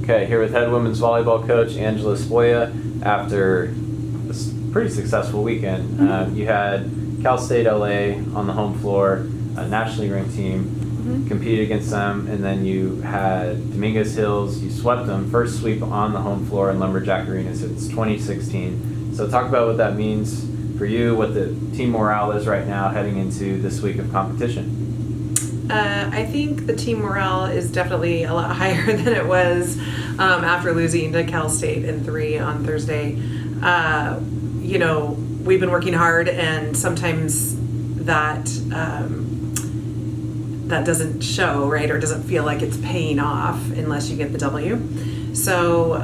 Okay, here with head women's volleyball coach Angela Spoja. After a pretty successful weekend, you had Cal State LA on the home floor, a nationally ranked team, competed against them, and then you had Dominguez Hills. You swept them, first sweep on the home floor in Lumberjack Arena since 2016. So talk about what that means for you, what the team morale is right now heading into this week of competition. I think the team morale is definitely a lot higher than it was after losing to Cal State in 3 on Thursday. We've been working hard, and sometimes that doesn't show, right, or doesn't feel like it's paying off unless you get the W. So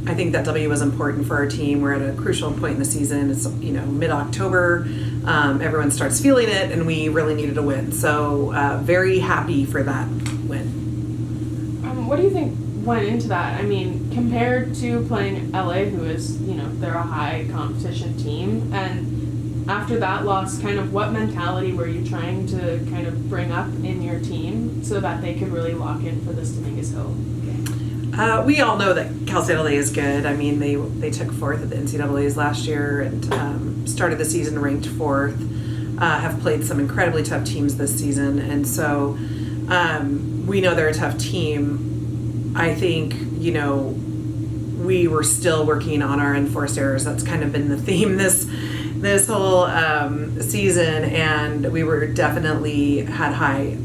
I think that W was important for our team. We're at a crucial point in the season. It's mid-October. Everyone starts feeling it, and we really needed a win. So very happy for that win. What do you think went into that? I mean, compared to playing LA, who is, they're a high competition team, and after that loss, kind of what mentality were you trying to kind of bring up in your team so that they could really lock in for this Dominguez Hill game? We all know that Cal State LA is good. I mean, they took 4th at the NCAAs last year and started the season ranked 4th. Have played some incredibly tough teams this season, and so we know they're a tough team. I think, we were still working on our enforced errors. That's kind of been the theme this whole season, and we were definitely had high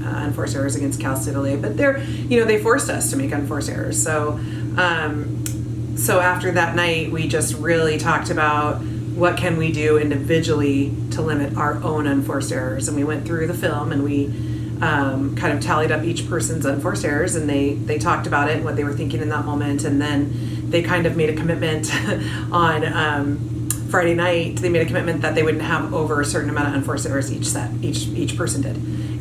unforced errors against Cal State LA, but they forced us to make unforced errors. So after that night, we just really talked about what can we do individually to limit our own unforced errors, and we went through the film and we kind of tallied up each person's unforced errors, and they talked about it and what they were thinking in that moment, and then they kind of made a commitment on Friday night. They made a commitment that they wouldn't have over a certain amount of unforced errors each person did,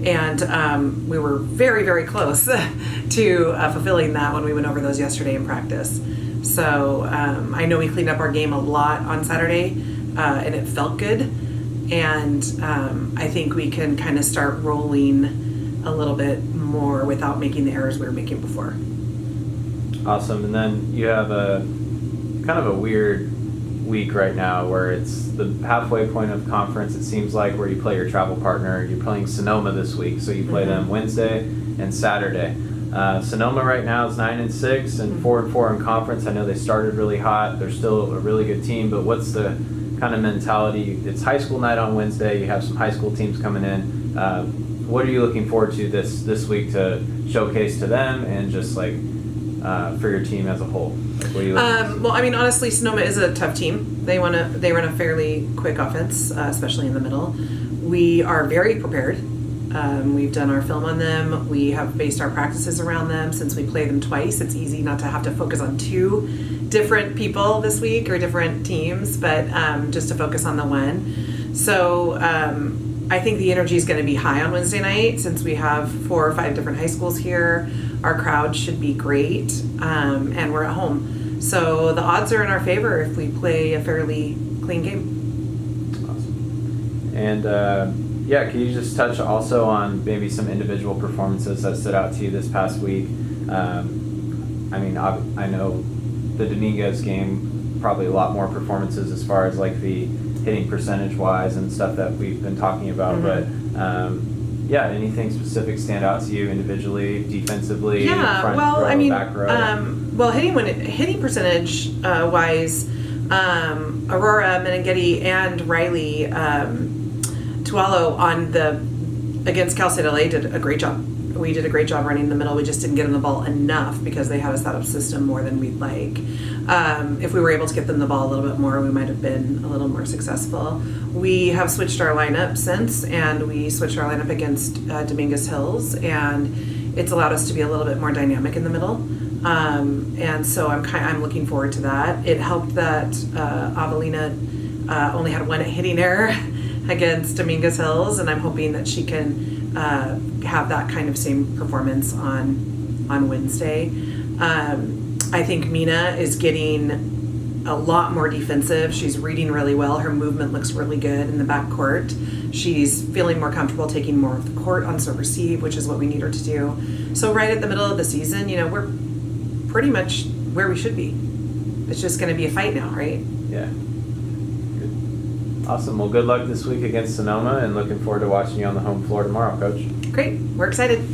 and we were very, very close to fulfilling that when we went over those yesterday in practice. So I know we cleaned up our game a lot on Saturday, and it felt good, and I think we can kind of start rolling a little bit more without making the errors we were making before. Awesome. And then you have a kind of a weird week right now where it's the halfway point of conference, it seems like, where you play your travel partner. You're playing Sonoma this week, so you play them Wednesday and Saturday. Sonoma right now is 9-6 and 4-4 in conference. I know they started really hot. They're still a really good team, but what's the kind of mentality? It's high school night on Wednesday. You have some high school teams coming in. What are you looking forward to this week to showcase to them and just like for your team as a whole? Like, what are you well, I mean, honestly, Sonoma is a tough team. They run a fairly quick offense, especially in the middle. We are very prepared. We've done our film on them. We have based our practices around them. Since we play them twice, it's easy not to have to focus on 2 different people this week or different teams, but just to focus on the one. So I think the energy is going to be high on Wednesday night since we have 4 or 5 different high schools here. Our crowd should be great, and we're at home. So the odds are in our favor if we play a fairly clean game. Awesome. And can you just touch also on maybe some individual performances that stood out to you this past week? I know the Dominguez game, probably a lot more performances as far as like the hitting percentage wise and stuff that we've been talking about, but anything specific stand out to you individually, defensively, front row, back row? Hitting percentage wise, Aurora, Meneghetti, and Riley Tualo against Cal State LA did a great job. We did a great job running the middle. We just didn't get them the ball enough because they had a set-up system more than we'd like. If we were able to get them the ball a little bit more, we might have been a little more successful. We have switched our lineup since, and we switched our lineup against Dominguez Hills, and it's allowed us to be a little bit more dynamic in the middle. And so I'm looking forward to that. It helped that Avelina only had 1 hitting error against Dominguez Hills, and I'm hoping that she can have that kind of same performance on Wednesday. I think Mina is getting a lot more defensive. She's reading really well. Her movement looks really good in the back court. She's feeling more comfortable taking more of the court on serve receive, which is what we need her to do. So right at the middle of the season, pretty much where we should be. It's just going to be a fight now, right? Yeah. Good. Awesome. Well, good luck this week against Sonoma, and looking forward to watching you on the home floor tomorrow, Coach. Great. We're excited.